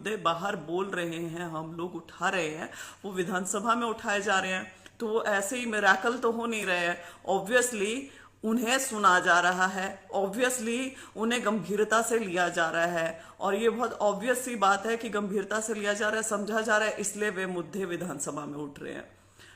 मुद्दे बाहर बोल रहे हैं, हम लोग उठा रहे हैं, वो विधानसभा में उठाए जा रहे हैं। तो वो ऐसे ही मिरेकल तो हो नहीं रहे हैं। ऑब्वियसली उन्हें सुना जा रहा है, ऑब्वियसली उन्हें गंभीरता से लिया जा रहा है, और ये बहुत ऑब्वियस सी बात है कि गंभीरता से लिया जा रहा है, समझा जा रहा है, इसलिए वे मुद्दे विधानसभा में उठ रहे हैं।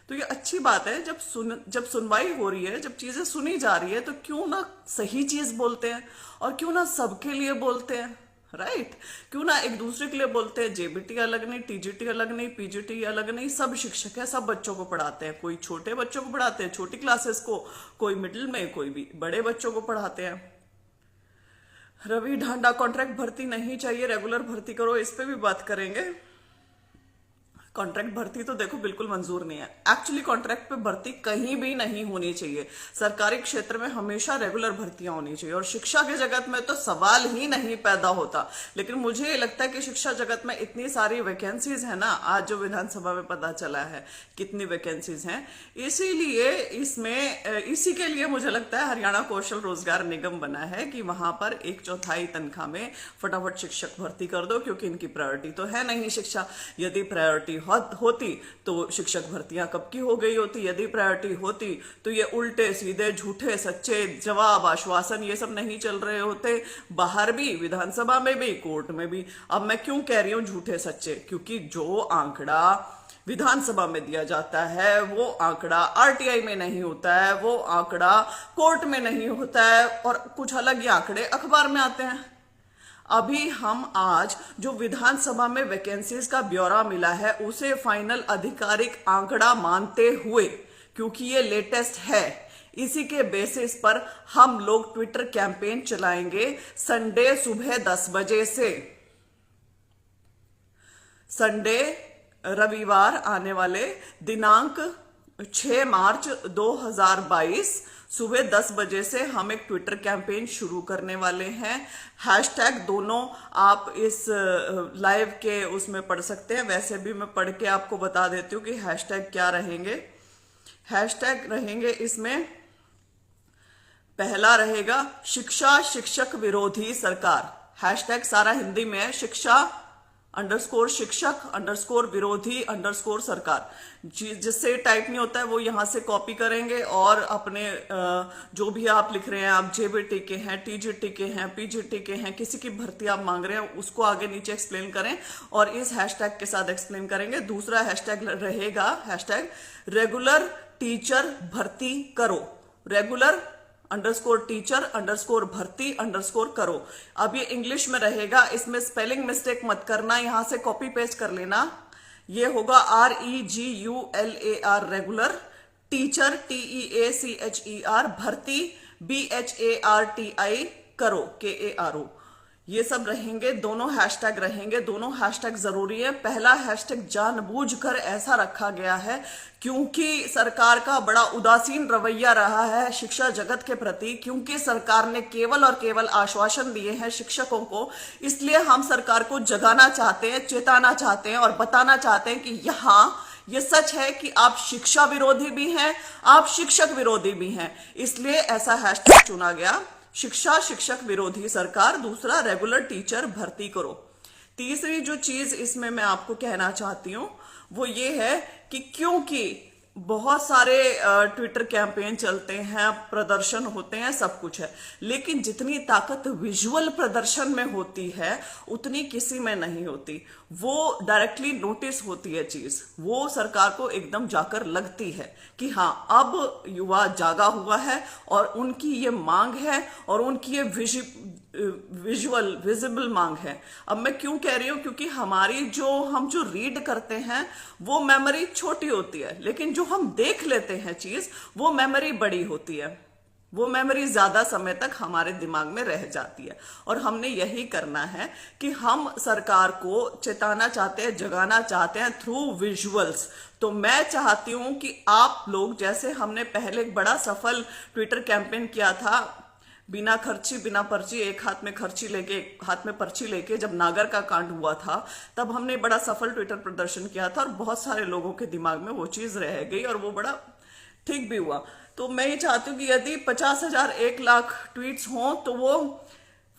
तो ये अच्छी बात है। जब सुनवाई हो रही है, जब चीजें सुनी जा रही है, तो क्यों ना सही चीज बोलते हैं, और क्यों ना सबके लिए बोलते हैं, राइट? क्यों ना एक दूसरे के लिए बोलते हैं। जेबीटी अलग नहीं, टीजीटी अलग नहीं, पीजीटी अलग नहीं, सब शिक्षक है, सब बच्चों को पढ़ाते हैं। कोई छोटे बच्चों को पढ़ाते हैं, छोटी क्लासेस को, कोई मिडिल में, कोई भी बड़े बच्चों को पढ़ाते हैं। रवि ढांडा, कॉन्ट्रैक्ट भर्ती नहीं चाहिए, रेगुलर भर्ती करो, इस पे भी बात करेंगे। कॉन्ट्रैक्ट भर्ती तो देखो बिल्कुल मंजूर नहीं है। एक्चुअली कॉन्ट्रैक्ट पे भर्ती कहीं भी नहीं होनी चाहिए। सरकारी क्षेत्र में हमेशा रेगुलर भर्तियां होनी चाहिए, और शिक्षा के जगत में तो सवाल ही नहीं पैदा होता। लेकिन मुझे ये लगता है कि शिक्षा जगत में इतनी सारी वैकेंसीज है ना, आज जो विधानसभा में पता चला है कितनी वैकेंसीज हैं, इसीलिए इसी के लिए मुझे लगता है हरियाणा कौशल रोजगार निगम बना है कि वहां पर 1/4 तनख्वाह में फटाफट शिक्षक भर्ती कर दो, क्योंकि इनकी प्रायोरिटी तो है नहीं शिक्षा। यदि प्रायोरिटी होती तो शिक्षक भर्तियां कब की हो गई होती। यदि प्रायोरिटी होती तो ये उल्टे सीधे झूठे सच्चे जवाब, आश्वासन, ये सब नहीं चल रहे होते, बाहर भी, विधानसभा में भी, कोर्ट में भी। अब मैं क्यों कह रही हूं झूठे सच्चे? क्योंकि जो आंकड़ा विधानसभा में दिया जाता है वो आंकड़ा आरटीआई में नहीं होता है, वो आंकड़ा कोर्ट में नहीं होता है, और कुछ अलग ही आंकड़े अखबार में आते हैं। अभी हम आज जो विधानसभा में वैकेंसीज का ब्यौरा मिला है उसे फाइनल आधिकारिक आंकड़ा मानते हुए, क्योंकि ये लेटेस्ट है, इसी के बेसिस पर हम लोग ट्विटर कैंपेन चलाएंगे संडे सुबह 10 बजे से। संडे, रविवार आने वाले दिनांक 6 मार्च 2022 सुबह 10 बजे से हम एक ट्विटर कैंपेन शुरू करने वाले हैं। हैशटैग दोनों आप इस लाइव के उसमें पढ़ सकते हैं, वैसे भी मैं पढ़ के आपको बता देती हूँ कि हैशटैग क्या रहेंगे। हैशटैग रहेंगे इसमें, पहला रहेगा शिक्षा शिक्षक विरोधी सरकार। हैशटैग सारा हिंदी में है, शिक्षा _शिक्षक _विरोधी _सरकार। जिससे टाइप नहीं होता है वो यहां से कॉपी करेंगे, और अपने जो भी आप लिख रहे हैं, आप जेबीटी के हैं, टीजीटी के हैं, पीजीटी के हैं, किसी की भर्ती आप मांग रहे हैं, उसको आगे नीचे एक्सप्लेन करें, और इस हैशटैग के साथ एक्सप्लेन करेंगे। दूसरा हैशटैग रहेगा हैशटैग रेगुलर टीचर भर्ती करो, रेगुलर _टीचर _भर्ती _करो। अब ये इंग्लिश में रहेगा, इसमें स्पेलिंग मिस्टेक मत करना, यहां से कॉपी पेस्ट कर लेना। ये होगा REGULAR रेगुलर, टीचर TEACHER, भर्ती BHARTI करो KARO। ये सब रहेंगे, दोनों हैशटैग रहेंगे। दोनों हैशटैग जरूरी है। पहला हैशटैग जानबूझकर ऐसा रखा गया है क्योंकि सरकार का बड़ा उदासीन रवैया रहा है शिक्षा जगत के प्रति, क्योंकि सरकार ने केवल और केवल आश्वासन दिए हैं शिक्षकों को। इसलिए हम सरकार को जगाना चाहते हैं, चेताना चाहते हैं और बताना चाहते हैं कि यहाँ ये सच है कि आप शिक्षा विरोधी भी हैं, आप शिक्षक विरोधी भी हैं। इसलिए ऐसा हैशटैग चुना गया, शिक्षा शिक्षक विरोधी सरकार। दूसरा, रेगुलर टीचर भर्ती करो। तीसरी जो चीज इसमें मैं आपको कहना चाहती हूं वो ये है कि क्योंकि बहुत सारे ट्विटर कैंपेन चलते हैं, प्रदर्शन होते हैं, सब कुछ है, लेकिन जितनी ताकत विजुअल प्रदर्शन में होती है उतनी किसी में नहीं होती। वो डायरेक्टली नोटिस होती है चीज, वो सरकार को एकदम जाकर लगती है कि हाँ अब युवा जागा हुआ है और उनकी ये मांग है और उनकी ये विजिबल मांग है। अब मैं क्यों कह रही हूं, क्योंकि हम जो रीड करते हैं वो मेमोरी छोटी होती है, लेकिन जो हम देख लेते हैं चीज वो मेमोरी बड़ी होती है, वो मेमोरी ज्यादा समय तक हमारे दिमाग में रह जाती है। और हमने यही करना है कि हम सरकार को चेताना चाहते हैं, जगाना चाहते हैं थ्रू विजुअल्स। तो मैं चाहती हूं कि आप लोग, जैसे हमने पहले एक बड़ा सफल ट्विटर कैंपेन किया था, बिना खर्ची बिना पर्ची, एक हाथ में खर्ची लेके एक हाथ में पर्ची लेके, जब नागर का कांड हुआ था तब हमने बड़ा सफल ट्विटर प्रदर्शन किया था और बहुत सारे लोगों के दिमाग में वो चीज रह गई और वो बड़ा ठीक भी हुआ। तो मैं ये चाहती हूँ कि यदि 50,000 1 लाख ट्वीट्स हों तो वो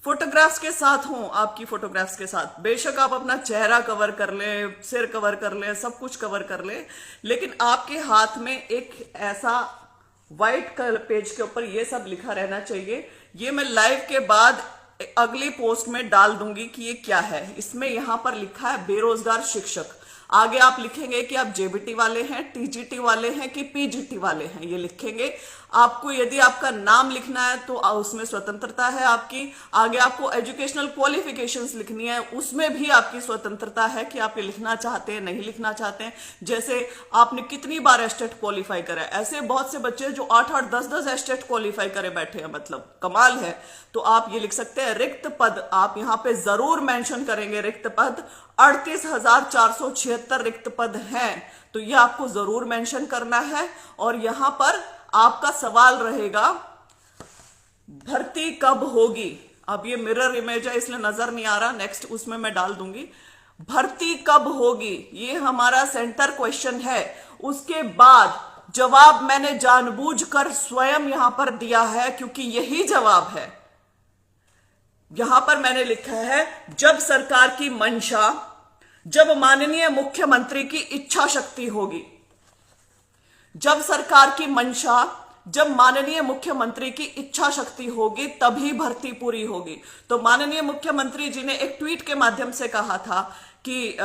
फोटोग्राफ्स के साथ हो, आपकी फोटोग्राफ्स के साथ बेशक आप अपना चेहरा कवर कर ले, सिर कवर कर ले, सब कुछ कवर कर ले, लेकिन आपके हाथ में एक ऐसा व्हाइट कलर पेज के ऊपर ये सब लिखा रहना चाहिए। ये मैं लाइव के बाद अगली पोस्ट में डाल दूंगी कि ये क्या है। इसमें यहां पर लिखा है बेरोजगार शिक्षक, आगे आप लिखेंगे कि आप जेबीटी वाले हैं, टीजीटी वाले हैं कि पीजीटी वाले हैं, ये लिखेंगे। आपको यदि आपका नाम लिखना है तो उसमें स्वतंत्रता है आपकी। आगे आपको एजुकेशनल क्वालिफिकेशंस लिखनी है, उसमें भी आपकी स्वतंत्रता है कि आप ये लिखना चाहते हैं नहीं लिखना चाहते हैं। जैसे आपने कितनी बार एस्टेट क्वालिफाई करा है, ऐसे बहुत से बच्चे जो 8-8, 10-10 एस्टेट क्वालिफाई करे बैठे हैं, मतलब कमाल है। तो आप ये लिख सकते हैं रिक्त पद, आप यहां पे जरूर मेंशन करेंगे रिक्त पद 38,476 रिक्त पद हैं, तो ये आपको जरूर मेंशन करना है। और यहां पर आपका सवाल रहेगा भर्ती कब होगी। अब ये मिरर इमेज है इसलिए नजर नहीं आ रहा, नेक्स्ट उसमें मैं डाल दूंगी। भर्ती कब होगी, ये हमारा सेंटर क्वेश्चन है। उसके बाद जवाब मैंने जानबूझकर स्वयं यहां पर दिया है क्योंकि यही जवाब है। यहां पर मैंने लिखा है जब सरकार की मंशा, जब माननीय मुख्यमंत्री की इच्छा शक्ति होगी। जब सरकार की मंशा, जब माननीय मुख्यमंत्री की इच्छा शक्ति होगी तभी भर्ती पूरी होगी। तो माननीय मुख्यमंत्री जी ने एक ट्वीट के माध्यम से कहा था कि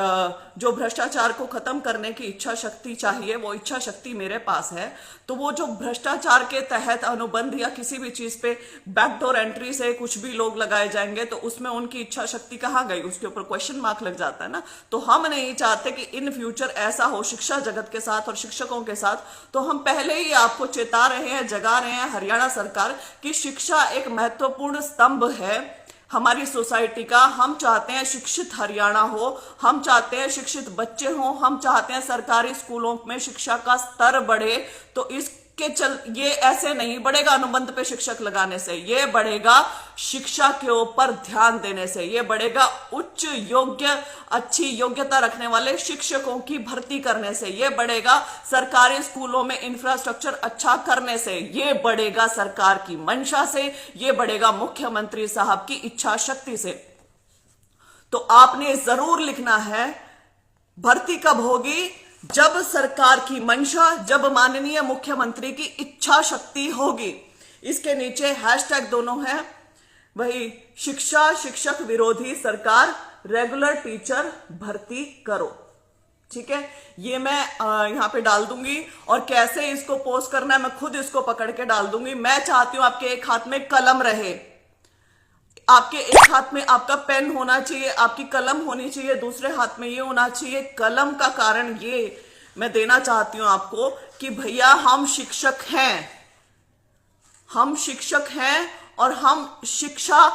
जो भ्रष्टाचार को खत्म करने की इच्छा शक्ति चाहिए वो इच्छा शक्ति मेरे पास है। तो वो जो भ्रष्टाचार के तहत अनुबंध या किसी भी चीज पे बैकडोर एंट्री से कुछ भी लोग लगाए जाएंगे तो उसमें उनकी इच्छा शक्ति कहाँ गई, उसके ऊपर क्वेश्चन मार्क लग जाता है ना। तो हम नहीं चाहते कि इन फ्यूचर ऐसा हो शिक्षा जगत के साथ और शिक्षकों के साथ। तो हम पहले ही आपको चेता रहे हैं, जगा रहे हैं हरियाणा सरकार की शिक्षा एक महत्वपूर्ण स्तंभ है हमारी सोसाइटी का। हम चाहते हैं शिक्षित हरियाणा हो, हम चाहते हैं शिक्षित बच्चे हो, हम चाहते हैं सरकारी स्कूलों में शिक्षा का स्तर बढ़े। तो ये ऐसे नहीं बढ़ेगा अनुबंध पे शिक्षक लगाने से, ये बढ़ेगा शिक्षा के ऊपर ध्यान देने से, ये बढ़ेगा उच्च योग्य अच्छी योग्यता रखने वाले शिक्षकों की भर्ती करने से, ये बढ़ेगा सरकारी स्कूलों में इंफ्रास्ट्रक्चर अच्छा करने से, ये बढ़ेगा सरकार की मंशा से, ये बढ़ेगा मुख्यमंत्री साहब की इच्छा शक्ति से। तो आपने जरूर लिखना है भर्ती कब होगी, जब सरकार की मंशा, जब माननीय मुख्यमंत्री की इच्छा शक्ति होगी। इसके नीचे हैशटैग दोनों है, वही शिक्षा शिक्षक विरोधी सरकार रेगुलर टीचर भर्ती करो। ठीक है, ये मैं यहां पे डाल दूंगी और कैसे इसको पोस्ट करना है मैं खुद इसको पकड़ के डाल दूंगी। मैं चाहती हूं आपके एक हाथ में कलम रहे, आपके एक हाथ में आपका पेन होना चाहिए, आपकी कलम होनी चाहिए, दूसरे हाथ में ये होना चाहिए। कलम का कारण ये मैं देना चाहती हूं आपको कि भैया हम शिक्षक हैं, हम शिक्षक हैं और हम शिक्षा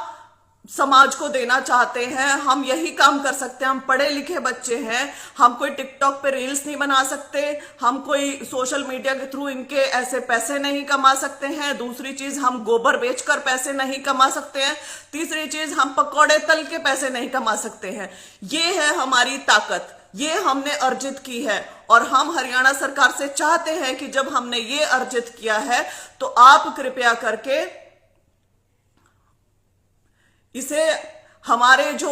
समाज को देना चाहते हैं। हम यही काम कर सकते हैं, हम पढ़े लिखे बच्चे हैं, हम कोई टिकटॉक पे रील्स नहीं बना सकते, हम कोई सोशल मीडिया के थ्रू इनके ऐसे पैसे नहीं कमा सकते हैं। दूसरी चीज हम गोबर बेचकर पैसे नहीं कमा सकते हैं। तीसरी चीज हम पकौड़े तल के पैसे नहीं कमा सकते हैं। ये है हमारी ताकत, ये हमने अर्जित की है और हम हरियाणा सरकार से चाहते हैं कि जब हमने ये अर्जित किया है तो आप कृपया करके इसे हमारे जो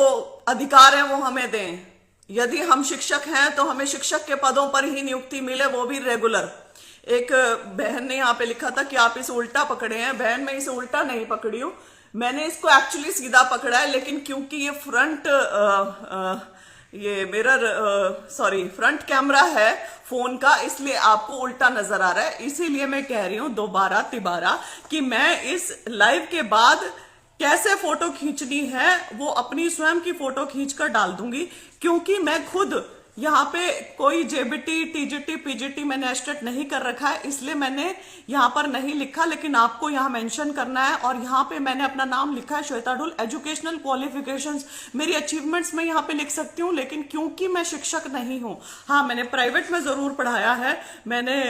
अधिकार हैं वो हमें दें। यदि हम शिक्षक हैं तो हमें शिक्षक के पदों पर ही नियुक्ति मिले, वो भी रेगुलर। एक बहन ने यहाँ पे लिखा था कि आप इसे उल्टा पकड़े हैं। बहन मैं इसे उल्टा नहीं पकड़ी हूं, मैंने इसको एक्चुअली सीधा पकड़ा है, लेकिन क्योंकि ये फ्रंट कैमरा है फोन का, इसलिए आपको उल्टा नजर आ रहा है। इसीलिए मैं कह रही हूं दोबारा तिबारा कि मैं इस लाइव के बाद कैसे फोटो खींचनी है वो अपनी स्वयं की फोटो खींचकर डाल दूंगी, क्योंकि मैं खुद यहाँ पे कोई जेबीटी टीजीटी पीजीटी मैंने एस्टेट नहीं कर रखा है, इसलिए मैंने यहाँ पर नहीं लिखा, लेकिन आपको यहाँ मेंशन करना है। और यहाँ पे मैंने अपना नाम लिखा है श्वेता ढोल। एजुकेशनल क्वालिफिकेशंस मेरी अचीवमेंट्स में यहाँ पे लिख सकती हूँ, लेकिन क्योंकि मैं शिक्षक नहीं हूँ। हाँ, मैंने प्राइवेट में जरूर पढ़ाया है, मैंने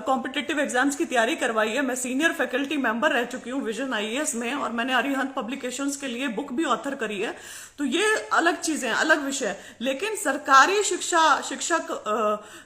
कॉम्पिटिटिव एग्जाम्स की तैयारी करवाई है, मैं सीनियर फैकल्टी मेंबर रह चुकी हूँ विजन IAS में, और मैंने अरिहंत पब्लिकेशंस के लिए बुक भी ऑथर करी है। तो ये अलग चीजें, अलग विषय। लेकिन सरकारी शिक्षा शिक्षक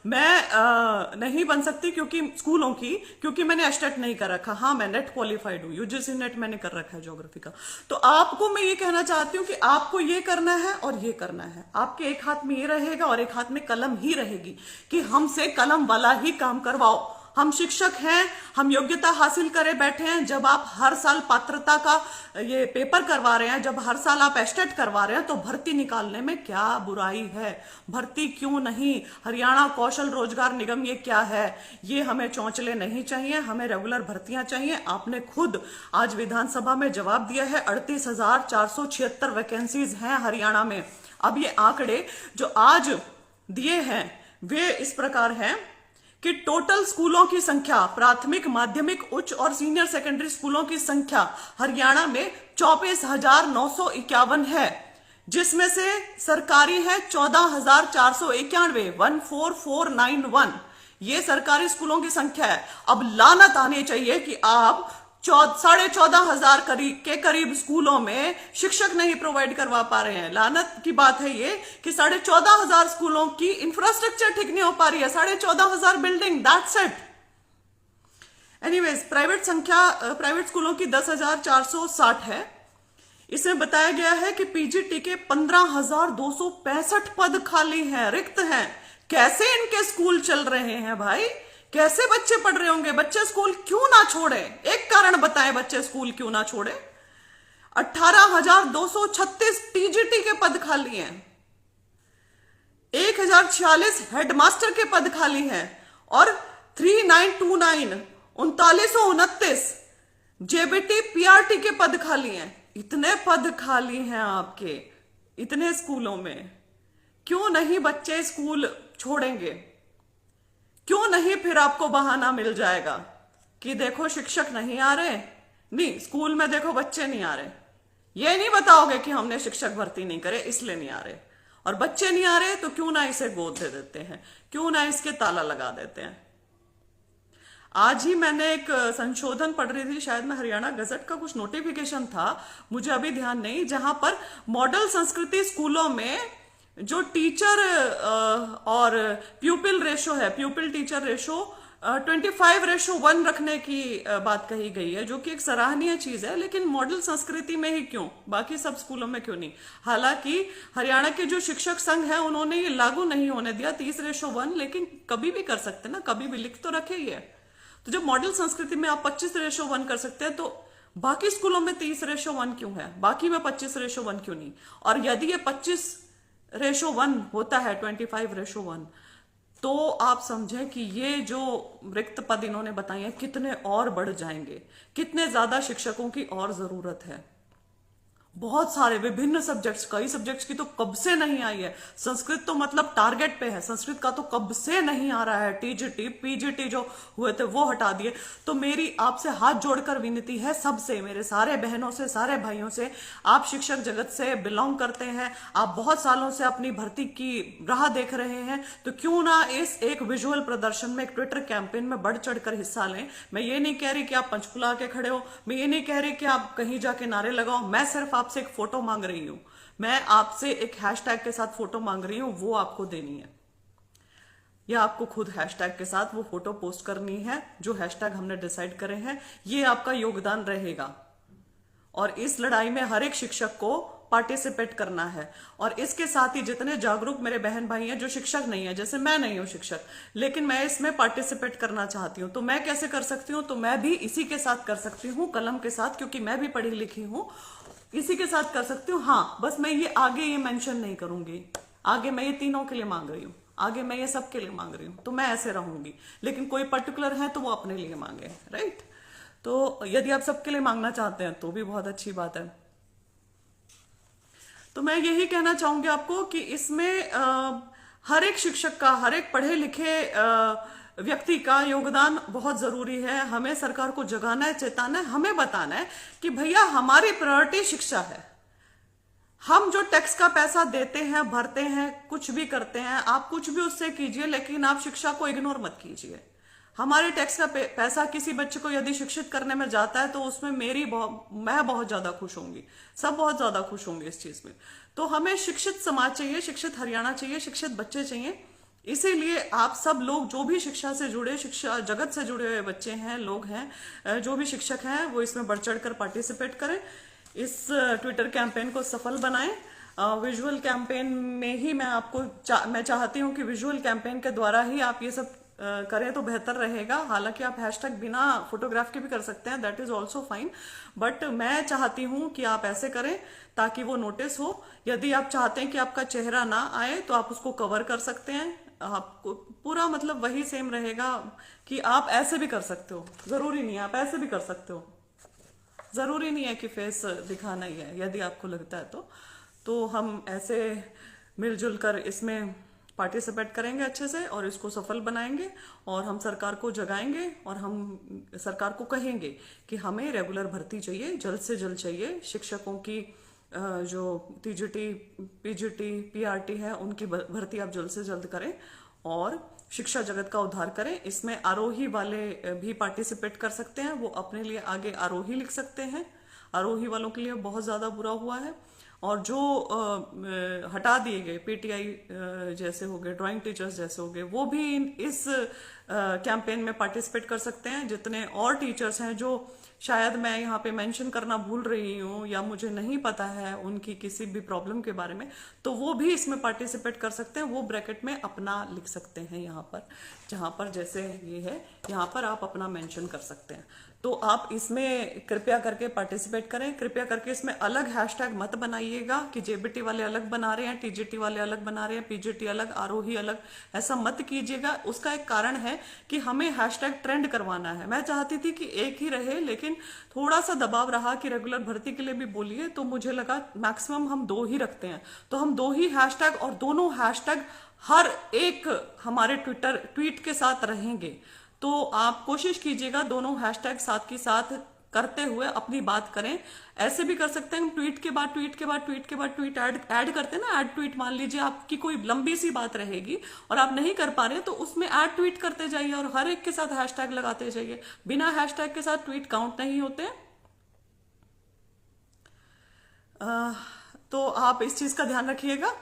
मैं नहीं बन सकती क्योंकि स्कूलों की, क्योंकि मैंने एस्टेट नहीं कर रखा। हाँ, मैं नेट क्वालिफाइड हूँ, यूजीसी नेट मैंने कर रखा है ज्योग्राफी का। तो आपको मैं ये कहना चाहती हूँ कि आपको ये करना है और ये करना है। आपके एक हाथ में ये रहेगा और एक हाथ में कलम ही रहेगी कि हमसे कलम वाला ही काम करवाओ। हम शिक्षक हैं, हम योग्यता हासिल करे बैठे हैं। जब आप हर साल पात्रता का ये पेपर करवा रहे हैं, जब हर साल आप एस्टेट करवा रहे हैं, तो भर्ती निकालने में क्या बुराई है? भर्ती क्यों नहीं? हरियाणा कौशल रोजगार निगम ये क्या है? ये हमें चौंचले नहीं चाहिए, हमें रेगुलर भर्तियां चाहिए। आपने खुद आज विधानसभा में जवाब दिया है, 38,476 वैकेंसीज हैं हरियाणा में। अब ये आंकड़े जो आज दिए हैं वे इस प्रकार हैं कि टोटल स्कूलों की संख्या, प्राथमिक, माध्यमिक, उच्च और सीनियर सेकेंडरी स्कूलों की संख्या हरियाणा में 24,951 है, जिसमें से सरकारी है 14,491, 14,491। ये सरकारी स्कूलों की संख्या है। अब लानत आनी चाहिए कि आप 14,500 के करीब स्कूलों में शिक्षक नहीं प्रोवाइड करवा पा रहे हैं। लानत की बात है ये कि 14,500 स्कूलों की इंफ्रास्ट्रक्चर ठीक नहीं हो पा रही है। 14,500 building, that's it. Anyways, private स्कूलों की 10,460 है। इसमें बताया गया है कि पीजीटी के 15,265 पद खाली हैं, रिक्त हैं। कैसे इनके स्कूल चल रहे हैं भाई? कैसे बच्चे पढ़ रहे होंगे? बच्चे स्कूल क्यों ना छोड़े? एक कारण बताएं, बच्चे स्कूल क्यों ना छोड़े? 18,236 टीजीटी के पद खाली हैं, 1,046 हेडमास्टर के पद खाली हैं और 3929 3929 जेबीटी पीआरटी के पद खाली हैं। इतने पद खाली हैं आपके इतने स्कूलों में, क्यों नहीं बच्चे स्कूल छोड़ेंगे? क्यों नहीं फिर आपको बहाना मिल जाएगा कि देखो शिक्षक नहीं आ रहे, नहीं स्कूल में देखो बच्चे नहीं आ रहे। ये नहीं बताओगे कि हमने शिक्षक भर्ती नहीं करे इसलिए नहीं आ रहे, और बच्चे नहीं आ रहे तो क्यों ना इसे गोद दे देते हैं, क्यों ना इसके ताला लगा देते हैं। आज ही मैंने एक संशोधन पढ़ रही थी, शायद मैं हरियाणा गजट का कुछ नोटिफिकेशन था, मुझे अभी ध्यान नहीं, जहां पर मॉडल संस्कृति स्कूलों में जो टीचर और प्यूपिल रेशो है, प्यूपिल टीचर रेशो 25:1 रखने की बात कही गई है, जो कि एक सराहनीय चीज है। लेकिन मॉडल संस्कृति में ही क्यों, बाकी सब स्कूलों में क्यों नहीं? हालांकि हरियाणा के जो शिक्षक संघ है उन्होंने ये लागू नहीं होने दिया 30:1, लेकिन कभी भी कर सकते ना, कभी भी लिख तो रखे ही है। तो जब मॉडल संस्कृति में आप 25:1 कर सकते हैं, तो बाकी स्कूलों में 30:1 क्यों है? बाकी में 25:1 क्यों नहीं? और यदि ये 25:1 होता है, 25:1, तो आप समझें कि ये जो रिक्त पद इन्होंने बताए हैं कितने और बढ़ जाएंगे, कितने ज्यादा शिक्षकों की और जरूरत है। बहुत सारे विभिन्न सब्जेक्ट्स, कई सब्जेक्ट्स की तो कब से नहीं आई है। संस्कृत तो मतलब टारगेट पे है, संस्कृत का तो कब से नहीं आ रहा है। टीजीटी पीजीटी जो हुए थे वो हटा दिए। तो मेरी आपसे हाथ जोड़कर विनती है सबसे, मेरे सारे बहनों से, सारे भाइयों से, आप शिक्षक जगत से बिलोंग करते हैं, आप बहुत सालों से अपनी भर्ती की राह देख रहे हैं, तो क्यों ना इस एक विजुअल प्रदर्शन में, एक ट्विटर कैंपेन में बढ़ चढ़कर हिस्सा लें। मैं ये नहीं कह रही कि आप पंचकुला के खड़े हो, मैं ये नहीं कह रही कि आप कहीं जाके नारे लगाओ, मैं सिर्फ आपसे एक फोटो मांग रही हूं। मैं आपसे एक हैशटैग के साथ फोटो मांग रही हूं, वो आपको देनी है, या आपको खुद हैशटैग के साथ वो फोटो पोस्ट करनी है जो हैशटैग हमने डिसाइड करे हैं। ये आपका योगदान रहेगा और इस लड़ाई में हर एक शिक्षक को पार्टिसिपेट करना है। और इसके साथ ही जितने जागरूक मेरे बहन भाई हैं जो शिक्षक नहीं है, जैसे मैं नहीं हूं शिक्षक, लेकिन मैं इसमें पार्टिसिपेट करना चाहती हूं, तो मैं कैसे कर सकती हूं? तो मैं भी इसी के साथ कर सकती हूं, कलम के साथ, क्योंकि मैं भी पढ़ी लिखी हूं, इसी के साथ कर सकती हूँ। हाँ, बस मैं ये आगे ये मेंशन नहीं करूंगी, आगे मैं ये तीनों के लिए मांग रही हूँ, आगे मैं ये सबके लिए मांग रही हूँ, तो मैं ऐसे रहूंगी। लेकिन कोई पर्टिकुलर है तो वो अपने लिए मांगे, राइट? तो यदि आप सबके लिए मांगना चाहते हैं तो भी बहुत अच्छी बात है। तो मैं यही कहना चाहूंगी आपको कि इसमें हर एक शिक्षक का, हर एक पढ़े लिखे व्यक्ति का योगदान बहुत जरूरी है। हमें सरकार को जगाना है, चेताना है, हमें बताना है कि भैया हमारी प्रायोरिटी शिक्षा है। हम जो टैक्स का पैसा देते हैं, भरते हैं, कुछ भी करते हैं, आप कुछ भी उससे कीजिए, लेकिन आप शिक्षा को इग्नोर मत कीजिए। हमारे टैक्स का पैसा किसी बच्चे को यदि शिक्षित करने में जाता है तो उसमें मैं बहुत ज्यादा खुश होंगी, सब बहुत ज्यादा खुश होंगे इस चीज में। तो हमें शिक्षित समाज चाहिए, शिक्षित हरियाणा चाहिए, शिक्षित बच्चे चाहिए। इसीलिए आप सब लोग जो भी शिक्षा से जुड़े, शिक्षा जगत से जुड़े हुए बच्चे हैं, लोग हैं, जो भी शिक्षक हैं, वो इसमें बढ़ चढ़ कर पार्टिसिपेट करें, इस ट्विटर कैंपेन को सफल बनाएं। विजुअल कैंपेन में ही मैं चाहती हूँ कि विजुअल कैंपेन के द्वारा ही आप ये सब करें तो बेहतर रहेगा। हालांकि आप हैशटैग बिना फोटोग्राफ के भी कर सकते हैं, that is also fine, but मैं चाहती हूं कि आप ऐसे करें ताकि वो नोटिस हो। यदि आप चाहते हैं कि आपका चेहरा ना आए तो आप उसको कवर कर सकते हैं, आपको पूरा मतलब वही सेम रहेगा कि आप ऐसे भी कर सकते हो, जरूरी नहीं है, आप ऐसे भी कर सकते हो, जरूरी नहीं है कि फेस दिखाना ही है। यदि आपको लगता है तो हम ऐसे मिलजुल कर इसमें पार्टिसिपेट करेंगे अच्छे से और इसको सफल बनाएंगे, और हम सरकार को जगाएंगे और हम सरकार को कहेंगे कि हमें रेगुलर भर्ती चाहिए, जल्द से जल्द चाहिए। शिक्षकों की जो टीजीटी, पीजीटी, पीआरटी है, उनकी भर्ती आप जल्द से जल्द करें और शिक्षा जगत का उद्धार करें। इसमें आरोही वाले भी पार्टिसिपेट कर सकते हैं, वो अपने लिए आगे आरोही लिख सकते हैं। आरोही वालों के लिए बहुत ज्यादा बुरा हुआ है। और जो हटा दिए गए पीटीआई जैसे हो गए, ड्राइंग टीचर्स जैसे हो गए, वो भी इस कैंपेन में पार्टिसिपेट कर सकते हैं। जितने और टीचर्स हैं जो शायद मैं यहाँ पे मेंशन करना भूल रही हूँ या मुझे नहीं पता है उनकी किसी भी प्रॉब्लम के बारे में, तो वो भी इसमें पार्टिसिपेट कर सकते हैं। वो ब्रैकेट में अपना लिख सकते हैं, यहाँ पर जहाँ पर जैसे ये है, यहाँ पर आप अपना मेंशन कर सकते हैं। तो आप इसमें कृपया करके पार्टिसिपेट करें। कृपया करके इसमें अलग हैशटैग मत बनाइएगा कि जेबीटी वाले अलग बना रहे हैं, टीजीटी वाले अलग बना रहे हैं, पीजीटी अलग, आरोही अलग, ऐसा मत कीजिएगा। उसका एक कारण है कि हमें हैशटैग ट्रेंड करवाना है। मैं चाहती थी कि एक ही रहे, लेकिन थोड़ा सा दबाव रहा कि रेगुलर भर्ती के लिए भी बोलिए, तो मुझे लगा मैक्सिमम हम 2 ही रखते हैं, तो हम 2 ही हैशटैग, और दोनों हैशटैग हर एक हमारे ट्वीट के साथ रहेंगे। तो आप कोशिश कीजिएगा दोनों हैशटैग साथ के साथ करते हुए अपनी बात करें। ऐसे भी कर सकते हैं हम, ट्वीट के बाद ट्वीट के बाद ट्वीट के बाद ट्वीट ऐड करते हैं ना, ऐड ट्वीट। मान लीजिए आपकी कोई लंबी सी बात रहेगी और आप नहीं कर पा रहे, तो उसमें ऐड ट्वीट करते जाइए और हर एक के साथ हैशटैग लगाते जाइए। बिना हैशटैग के साथ ट्वीट काउंट नहीं होते। तो आप इस चीज का ध्यान रखिएगा,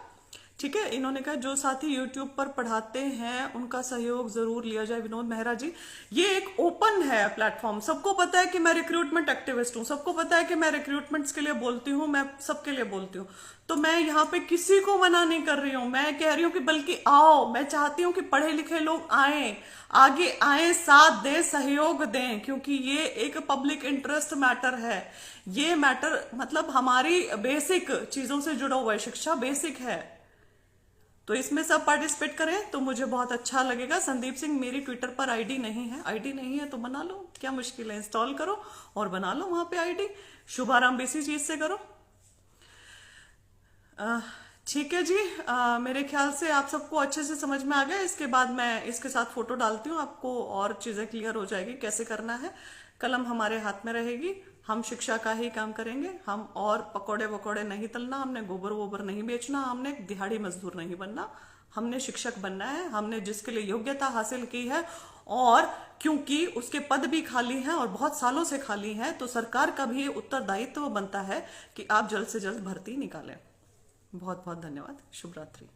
ठीक है। इन्होंने कहा जो साथी यूट्यूब पर पढ़ाते हैं उनका सहयोग जरूर लिया जाए। विनोद मेहरा जी, ये एक ओपन है प्लेटफॉर्म, सबको पता है कि मैं रिक्रूटमेंट एक्टिविस्ट हूँ, सबको पता है कि मैं रिक्रूटमेंट्स के लिए बोलती हूँ, मैं सबके लिए बोलती हूँ। तो मैं यहाँ पे किसी को मना नहीं कर रही हूँ, मैं कह रही हूँ कि बल्कि आओ। मैं चाहती हूँ कि पढ़े लिखे लोग आए, आगे आए, साथ दें, सहयोग दें, क्योंकि ये एक पब्लिक इंटरेस्ट मैटर है। ये मैटर मतलब हमारी बेसिक चीजों से जुड़ा हुआ है, शिक्षा बेसिक है। तो इसमें सब पार्टिसिपेट करें तो मुझे बहुत अच्छा लगेगा। संदीप सिंह, मेरी ट्विटर पर आईडी नहीं है तो बना लो, क्या मुश्किल है, इंस्टॉल करो और बना लो वहां पे आईडी। शुभारंभ इसी चीज से करो। ठीक है जी, मेरे ख्याल से आप सबको अच्छे से समझ में आ गया। इसके बाद मैं इसके साथ फोटो डालती हूँ, आपको और चीजें क्लियर हो जाएगी कैसे करना है। कलम हमारे हाथ में रहेगी, हम शिक्षा का ही काम करेंगे। हम और पकौड़े वकौड़े नहीं तलना, हमने गोबर वोबर नहीं बेचना, हमने दिहाड़ी मजदूर नहीं बनना, हमने शिक्षक बनना है। हमने जिसके लिए योग्यता हासिल की है, और क्योंकि उसके पद भी खाली हैं और बहुत सालों से खाली हैं, तो सरकार का भी उत्तरदायित्व बनता है कि आप जल्द से जल्द भर्ती निकालें। बहुत बहुत धन्यवाद। शुभ रात्रि।